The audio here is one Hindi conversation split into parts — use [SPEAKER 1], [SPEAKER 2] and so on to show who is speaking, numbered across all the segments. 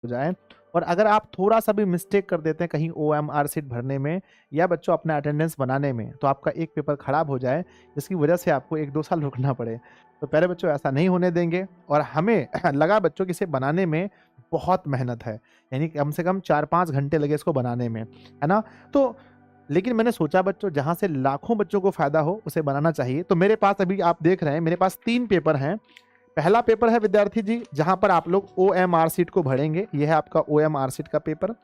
[SPEAKER 1] हो जाए। और अगर आप थोड़ा-सा भी मिस्टेक कर देते हैं कहीं ओएमआर शीट भरने में या बच्चों अपना अटेंडेंस बनाने में, तो आपका एक पेपर खराब हो जाए, जिसकी वजह से आपको 1-2 साल रुकना पड़े। तो प्यारे बच्चों ऐसा नहीं होने देंगे और हमें लगा बच्चों कि इसे बनाने में बहुत मेहनत है, यानी कम से कम 4-5 घंटे लगे इसको बनाने में, है ना? तो लेकिन मैंने सोचा बच्चों जहाँ से लाखों बच्चों को फ़ायदा हो, उसे बनाना चाहिए। तो मेरे पास अभी आप देख रहे हैं मेरे पास 3 पेपर हैं। पहला पेपर है विद्यार्थी जी, जहाँ पर आप लोग ओएमआर शीट को भरेंगे। ये है आपका ओएमआर शीट का पेपर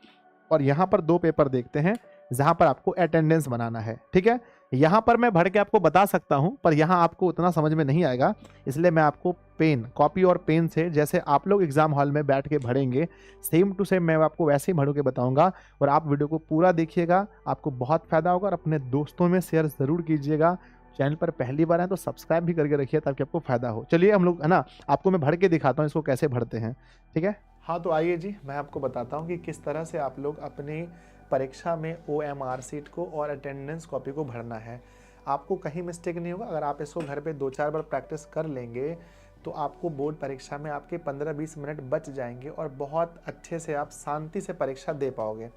[SPEAKER 1] और यहाँ पर 2 पेपर देखते हैं, जहाँ पर आपको अटेंडेंस बनाना है, ठीक है? यहाँ पर मैं भर के आपको बता सकता हूँ, पर यहाँ आपको उतना समझ में नहीं आएगा, इसलिए मैं आपको पेन, कॉपी और पेन से जैसे आप लोग एग्ज़ाम हॉल में बैठ के भरेंगे, सेम टू सेम मैं आपको वैसे ही भर के बताऊँगा और आप वीडियो को पूरा देखिएगा, आपको बहुत फ़ायदा होगा और अपने दोस्तों में शेयर ज़रूर कीजिएगा। चैनल पर पहली बार हैं तो सब्सक्राइब भी करके रखिए ताकि आपको फ़ायदा हो। चलिए हम लोग है ना, आपको मैं भर के दिखाता हूँ इसको कैसे भरते हैं, ठीक है? हाँ, तो आइए जी, मैं आपको बताता हूँ कि किस तरह से आप लोग अपनी परीक्षा में ओएमआर शीट को और अटेंडेंस कॉपी को भरना है। आपको कहीं मिस्टेक नहीं होगा, अगर आप इसको घर पे 2-4 बार प्रैक्टिस कर लेंगे, तो आपको बोर्ड परीक्षा में आपके 15-20 मिनट बच जाएँगे और बहुत अच्छे से आप शांति से परीक्षा दे पाओगे।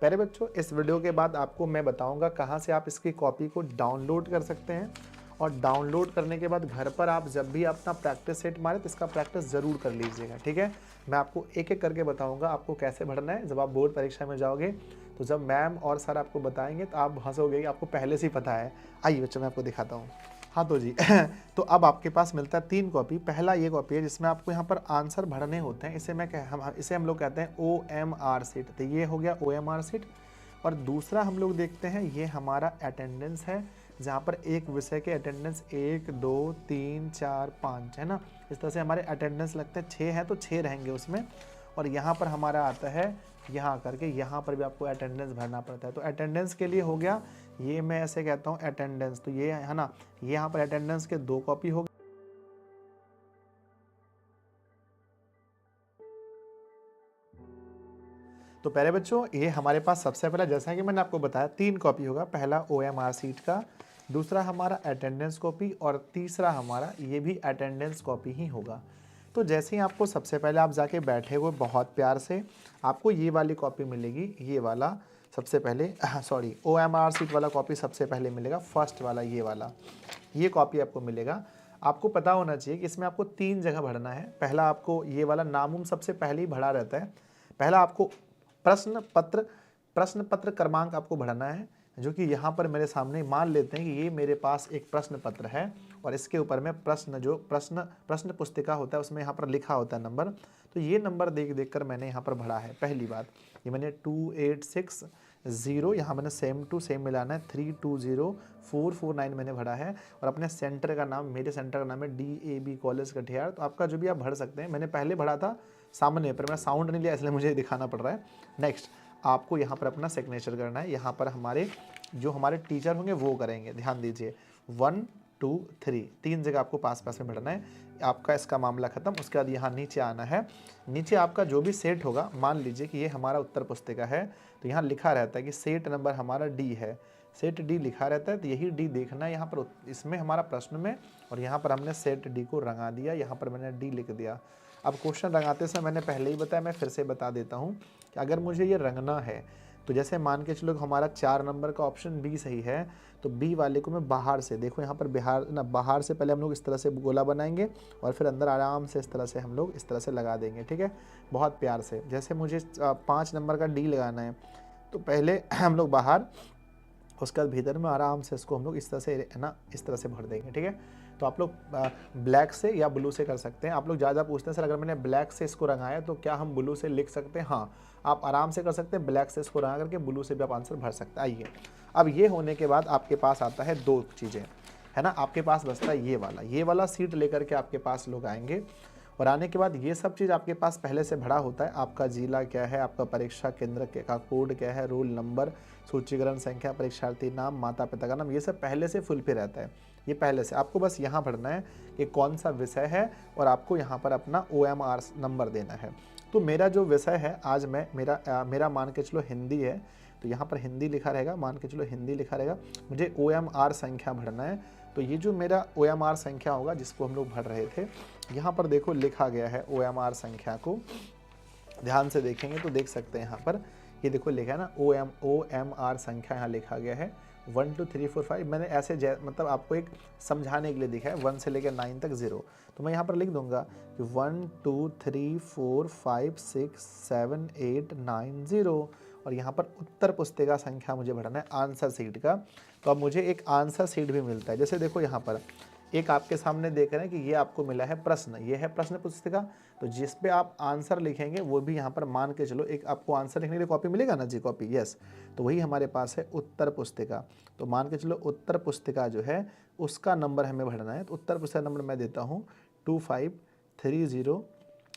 [SPEAKER 1] प्यारे बच्चों, इस वीडियो के बाद आपको मैं बताऊँगा कहाँ से आप इसकी कॉपी को डाउनलोड कर सकते हैं और डाउनलोड करने के बाद घर पर आप जब भी अपना प्रैक्टिस सेट मारें तो इसका प्रैक्टिस ज़रूर कर लीजिएगा, ठीक है? मैं आपको एक-एक करके बताऊँगा आपको कैसे भरना है। जब आप बोर्ड परीक्षा में जाओगे, तो जब मैम और सर आपको बताएँगे तो आप हँसोगे कि आपको पहले से ही पता है। आइए बच्चों, मैं आपको दिखाता हूँ। हाँ, तो जी तो अब आपके पास मिलता है 3 कॉपी। पहला ये कॉपी है जिसमें आपको यहाँ पर आंसर भरने होते हैं। इसे हम लोग कहते हैं ओएमआर शीट। तो ये हो गया ओएमआर शीट। और दूसरा हम लोग देखते हैं, ये हमारा अटेंडेंस है, जहाँ पर एक विषय के अटेंडेंस 1, 2, 3, 4, 5 है ना। इस तरह से हमारे अटेंडेंस लगते हैं, 6 हैं तो 6 रहेंगे उसमें। और यहाँ पर हमारा आता है, यहाँ करके यहाँ पर भी आपको अटेंडेंस भरना पड़ता है। तो अटेंडेंस के लिए हो गया, ये मैं ऐसे कहता हूँ अटेंडेंस, तो ये है ना, ये यहाँ पर अटेंडेंस के 2 कॉपी हो। तो प्यारे बच्चों, ये हमारे पास सबसे पहला, जैसा कि मैंने आपको बताया, 3 कॉपी होगा। पहला ओएमआर शीट का, दूसरा हमारा अटेंडेंस कॉपी और तीसरा हमारा ये भी अटेंडेंस कॉपी ही होगा। तो जैसे ही आपको सबसे पहले आप जाके बैठे हुए बहुत प्यार से, आपको ये वाली कॉपी मिलेगी, ये वाला सबसे पहले सॉरी ओएमआर शीट वाला कॉपी सबसे पहले मिलेगा, फर्स्ट वाला ये वाला, ये कॉपी आपको मिलेगा। आपको पता होना चाहिए कि इसमें आपको 3 जगह भरना है। पहला आपको ये वाला नाम सबसे पहले ही भरा रहता है। पहला आपको प्रश्न पत्र क्रमांक आपको भरना है, जो कि यहाँ पर मेरे सामने मान लेते हैं कि ये मेरे पास एक प्रश्न पत्र है और इसके ऊपर में प्रश्न पुस्तिका होता है, उसमें यहाँ पर लिखा होता है नंबर। तो ये नंबर देख कर मैंने यहाँ पर भरा है। पहली बात, ये मैंने 2860, यहाँ मैंने सेम टू सेम मिलाना है, 320449 मैंने भरा है। और अपने सेंटर का नाम, मेरे सेंटर का नाम है DAB कॉलेज कटिहार। तो आपका जो भी आप भर सकते हैं, मैंने पहले भरा था सामने पर, मैं साउंड नहीं लिया इसलिए मुझे दिखाना पड़ रहा है। नेक्स्ट, आपको यहाँ पर अपना सिग्नेचर करना है। यहाँ पर जो हमारे टीचर होंगे वो करेंगे, ध्यान दीजिए। 1 2 3 3 जगह आपको पास पास में भरना है। आपका इसका मामला खत्म। उसके बाद यहाँ नीचे आना है। नीचे आपका जो भी सेट होगा, मान लीजिए कि ये हमारा उत्तर पुस्तिका है, तो यहाँ लिखा रहता है कि सेट नंबर हमारा D है, सेट D लिखा रहता है। तो यही D देखना है यहाँ पर इसमें हमारा प्रश्न में, और यहाँ पर हमने सेट D को रंगा दिया, यहाँ पर मैंने D लिख दिया। अब क्वेश्चन रंगाते समय मैंने पहले ही बताया, मैं फिर से बता देता हूँ कि अगर मुझे ये रंगना है, तो जैसे मान के चलो हमारा 4 नंबर का ऑप्शन बी सही है, तो बी वाले को मैं बाहर से, देखो यहाँ पर बाहर से पहले हम लोग इस तरह से गोला बनाएंगे और फिर अंदर आराम से इस तरह से हम लोग इस तरह से लगा देंगे, ठीक है, बहुत प्यार से। जैसे मुझे 5 नंबर का डी लगाना है, तो पहले हम लोग बाहर, उसके बाद भीतर में आराम से इसको हम लोग इस तरह से है ना, इस तरह से भर देंगे, ठीक है। तो आप लोग ब्लैक से या ब्लू से कर सकते हैं। आप लोग ज़्यादा पूछते हैं सर अगर मैंने ब्लैक से इसको रंगाया तो क्या हम ब्लू से लिख सकते हैं? हाँ, आप आराम से कर सकते हैं, ब्लैक से इसको रंगा करके ब्लू से भी आप आंसर भर सकते हैं। आइए, अब ये होने के बाद आपके पास आता है 2 चीज़ें, है ना। आपके पास बचता है ये वाला सीट लेकर के आपके पास लोग आएंगे, और आने के बाद ये सब चीज़ आपके पास पहले से भरा होता है। आपका जिला क्या है, आपका परीक्षा केंद्र का कोड क्या है, रोल नंबर, सूचीकरण संख्या, परीक्षार्थी नाम, माता पिता का नाम, ये सब पहले से फुल पे रहता है। ये पहले से आपको बस यहाँ भरना है कि कौन सा विषय है, और आपको यहाँ पर अपना OMR नंबर देना है। तो मेरा जो विषय है आज मेरा मान के चलो हिंदी है, तो यहाँ पर हिंदी लिखा रहेगा, मान के चलो हिंदी लिखा रहेगा। मुझे OMR संख्या भरना है, तो ये जो मेरा OMR संख्या होगा जिसको हम लोग भर रहे थे, यहाँ पर देखो लिखा गया है OMR संख्या को, ध्यान से देखेंगे तो देख सकते हैं यहाँ पर, ये देखो लिखा है ना ओ एम आर संख्या यहाँ लिखा गया है 1 2 3 4 5। मैंने ऐसे मतलब आपको एक समझाने के लिए दिखा है 1 से लेकर 9 तक 0। तो मैं यहाँ पर लिख दूंगा कि 1 2 3 4 5 6 7 8 9 0। और यहाँ पर उत्तर पुस्तिका संख्या मुझे भरना है आंसर सीट का। तो अब मुझे एक आंसर सीट भी मिलता है। जैसे देखो यहाँ पर एक आपके सामने देख रहे हैं कि ये आपको मिला है प्रश्न, ये है प्रश्न पुस्तिका। तो जिस पे आप आंसर लिखेंगे वो भी यहाँ पर मान के चलो एक आपको आंसर लिखने के लिए कॉपी मिलेगा ना जी, कॉपी, यस। तो वही हमारे पास है उत्तर पुस्तिका। तो मान के चलो उत्तर पुस्तिका जो है उसका नंबर हमें भरना है। तो उत्तर पुस्तिका नंबर मैं देता हूँ 2530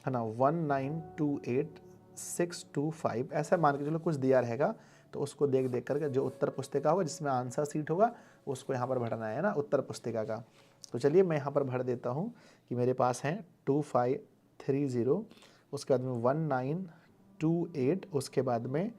[SPEAKER 1] है ना 1928625, ऐसा मान के चलो कुछ दिया रहेगा। तो उसको देख देख करके जो उत्तर पुस्तिका होगा जिसमें आंसर सीट होगा उसको यहाँ पर भरना है ना उत्तर पुस्तिका का। तो चलिए मैं यहाँ पर भर देता हूँ कि मेरे पास है 2530, उसके बाद में 1928, उसके बाद में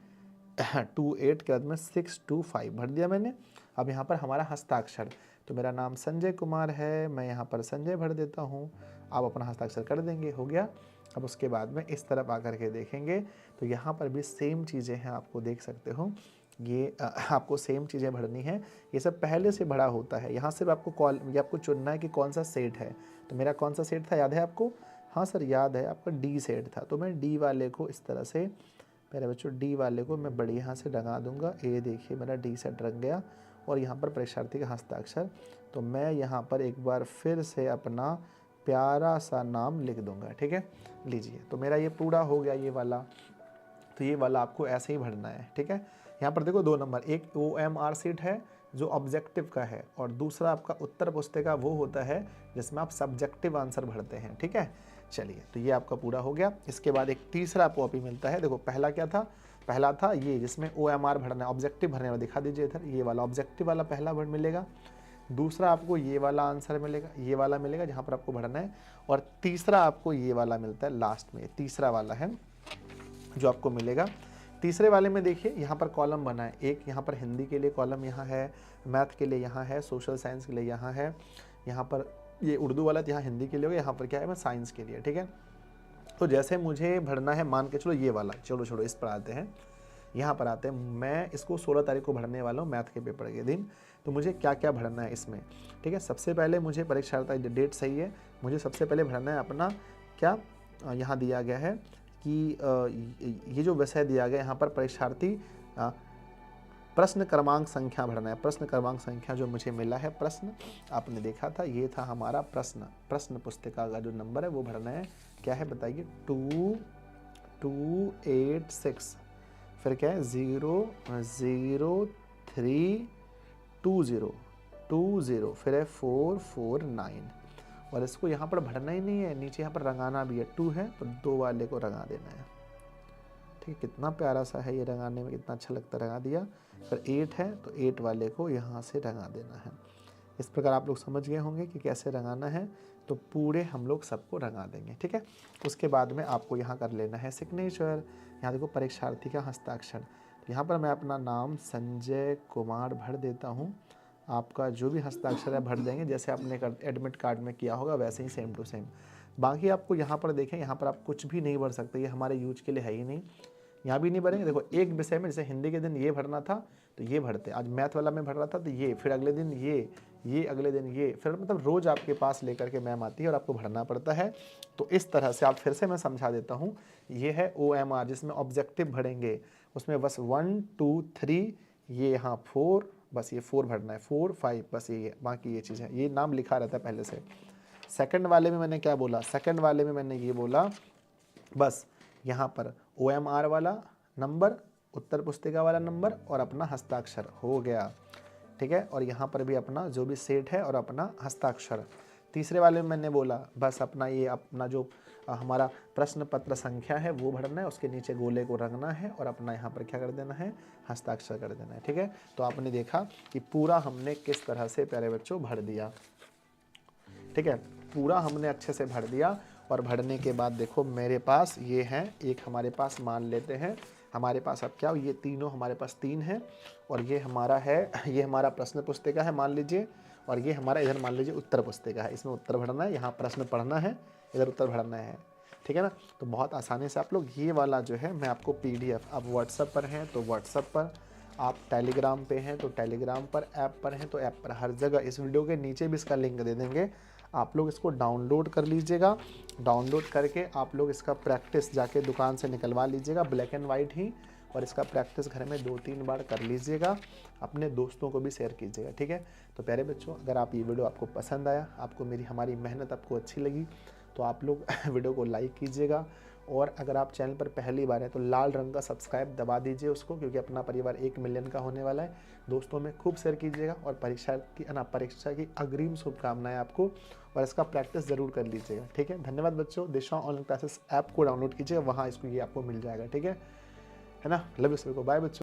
[SPEAKER 1] 28 के बाद में 625 भर दिया मैंने। अब यहाँ पर हमारा हस्ताक्षर, तो मेरा नाम संजय कुमार है, मैं यहाँ पर संजय भर देता हूँ। आप अपना हस्ताक्षर कर देंगे, हो गया। अब उसके बाद में इस तरफ आकर के देखेंगे तो यहाँ पर भी सेम चीज़ें हैं, आपको देख सकते हो। ये आपको सेम चीज़ें भरनी है, ये सब पहले से भरा होता है। यहाँ सिर्फ आपको ये आपको चुनना है कि कौन सा सेट है। तो मेरा कौन सा सेट था याद है आपको? हाँ सर याद है, आपका डी सेट था। तो मैं डी वाले को इस तरह से, मेरे बच्चों डी वाले को मैं बड़ी यहाँ से रंगा दूंगा। ये देखिए मेरा डी सेट रंग गया। और यहाँ पर परीक्षार्थी का हस्ताक्षर, तो मैं यहाँ पर एक बार फिर से अपना प्यारा सा नाम लिख दूंगा, ठीक है। लीजिए, तो मेरा ये पूरा हो गया ये वाला। तो ये वाला आपको ऐसे ही भरना है, ठीक है। यहाँ पर देखो 2 नंबर, एक OMR सीट है जो ऑब्जेक्टिव का है, और दूसरा आपका उत्तर पुस्तिका वो होता है जिसमें आप सब्जेक्टिव आंसर भरते हैं, ठीक है। चलिए, तो ये आपका पूरा हो गया। इसके बाद एक तीसरा कॉपी मिलता है। देखो पहला क्या था? पहला था ये जिसमें OMR भरना है, ऑब्जेक्टिव भरने वाला, दिखा दीजिए इधर, ये वाला ऑब्जेक्टिव वाला पहला भर मिलेगा। दूसरा आपको ये वाला आंसर मिलेगा, ये वाला मिलेगा जहाँ पर आपको भरना है। और तीसरा आपको ये वाला मिलता है लास्ट में, तीसरा वाला है जो आपको मिलेगा। तीसरे वाले में देखिए यहाँ पर कॉलम बना है, एक यहाँ पर हिंदी के लिए कॉलम यहाँ है, मैथ के लिए यहाँ है, सोशल साइंस के लिए यहाँ है, यहाँ पर ये उर्दू वाला यहाँ हिंदी के लिए होगा, यहाँ पर क्या है मैं साइंस के लिए, ठीक है। तो जैसे मुझे भरना है, मान के चलो ये वाला, चलो छोड़ो इस पर आते हैं, यहाँ पर आते हैं। मैं इसको 16 तारीख को भरने वाला हूँ, मैथ के पेपर के दिन। तो मुझे क्या क्या भरना है इसमें, ठीक है। सबसे पहले मुझे परीक्षार्थी डेट सही है, मुझे सबसे पहले भरना है अपना क्या, यहाँ दिया गया है कि ये जो विषय दिया गया यहाँ पर परीक्षार्थी प्रश्न क्रमांक संख्या भरना है। प्रश्न क्रमांक संख्या जो मुझे मिला है, प्रश्न आपने देखा था, ये था हमारा प्रश्न पुस्तिका का जो नंबर है वो भरना है। क्या है बताइए? 2286, फिर क्या है 00320, फिर है 449। और इसको यहाँ पर भरना ही नहीं है, नीचे यहाँ पर रंगाना भी है। 2 है तो 2 वाले को रंगा देना है, ठीक है। कितना प्यारा सा है ये, रंगाने में कितना अच्छा लगता है, रंगा दिया। फिर 8 है तो 8 वाले को यहाँ से रंगा देना है। इस प्रकार आप लोग समझ गए होंगे कि कैसे रंगाना है। तो पूरे हम लोग सबको रंगा देंगे, ठीक है। उसके बाद में आपको यहाँ कर लेना है सिग्नेचर। यहाँ देखो परीक्षार्थी का हस्ताक्षर, तो यहाँ पर मैं अपना नाम संजय कुमार भर देता हूँ। आपका जो भी हस्ताक्षर है भर देंगे, जैसे आपने एडमिट कार्ड में किया होगा वैसे ही सेम टू सेम। बाकी आपको यहाँ पर देखें, यहाँ पर आप कुछ भी नहीं भर सकते, ये हमारे यूज के लिए है ही नहीं, यहाँ भी नहीं भरेंगे। देखो एक विषय में जैसे हिंदी के दिन ये भरना था तो ये भरते, आज मैथ वाला में भर रहा था तो ये, फिर अगले दिन ये अगले दिन ये, फिर मतलब रोज़ आपके पास लेकर के मैम आती है और आपको भरना पड़ता है। तो इस तरह से आप फिर से मैं समझा देता हूँ। ये है OMR जिसमें ऑब्जेक्टिव भरेंगे, उसमें बस 1 2 3, ये यहाँ 4, बस ये 4 भरना है, 4 5, बस ये बाकी ये चीज़ है, ये नाम लिखा रहता है पहले से। सेकंड वाले में मैंने क्या बोला? सेकंड वाले में मैंने ये बोला, बस यहाँ पर OMR वाला नंबर, उत्तर पुस्तिका वाला नंबर और अपना हस्ताक्षर हो गया, ठीक है। और यहाँ पर भी अपना जो भी सेट है और अपना हस्ताक्षर। तीसरे वाले में मैंने बोला बस अपना ये अपना जो हमारा प्रश्न पत्र संख्या है वो भरना है, उसके नीचे गोले को रंगना है और अपना यहाँ पर क्या कर देना है, हस्ताक्षर कर देना है, ठीक है। तो आपने देखा कि पूरा हमने किस तरह से प्यारे बच्चों भर दिया, ठीक है। पूरा हमने अच्छे से भर दिया। और भरने के बाद देखो मेरे पास ये हैं, एक हमारे पास मान लेते हैं, हमारे पास अब क्या, ये तीनों हमारे पास 3 है। और ये हमारा है, ये हमारा प्रश्न पुस्तिका है मान लीजिए, और ये हमारा इधर मान लीजिए उत्तर पुस्तिका है। इसमें उत्तर भरना है, यहाँ प्रश्न पढ़ना है, इधर उत्तर भरना है। ठीक है ना। तो बहुत आसानी से आप लोग ये वाला जो है मैं आपको PDF, आप व्हाट्सएप पर हैं तो व्हाट्सएप पर, आप टेलीग्राम पे हैं तो टेलीग्राम पर, ऐप पर हैं तो ऐप पर, हर जगह इस वीडियो के नीचे भी इसका लिंक दे देंगे। आप लोग इसको डाउनलोड कर लीजिएगा। डाउनलोड करके आप लोग इसका प्रैक्टिस जाके दुकान से निकलवा लीजिएगा, ब्लैक एंड वाइट ही, और इसका प्रैक्टिस घर में 2-3 बार कर लीजिएगा। अपने दोस्तों को भी शेयर कीजिएगा, ठीक है। तो प्यारे बच्चों, अगर आप ये वीडियो आपको पसंद आया, आपको मेरी हमारी मेहनत आपको अच्छी लगी, तो आप लोग वीडियो को लाइक कीजिएगा। और अगर आप चैनल पर पहली बार हैं तो लाल रंग का सब्सक्राइब दबा दीजिए उसको, क्योंकि अपना परिवार 1 मिलियन का होने वाला है। दोस्तों में खूब शेयर कीजिएगा, और परीक्षा की अग्रिम शुभकामनाएं आपको, और इसका प्रैक्टिस ज़रूर कर लीजिएगा, ठीक है। धन्यवाद बच्चों। दिशा ऑनलाइन क्लासेस ऐप को डाउनलोड कीजिएगा, वहाँ इसको ये आपको मिल जाएगा, ठीक है ना। लव यू सभी को, बाय बच्चों।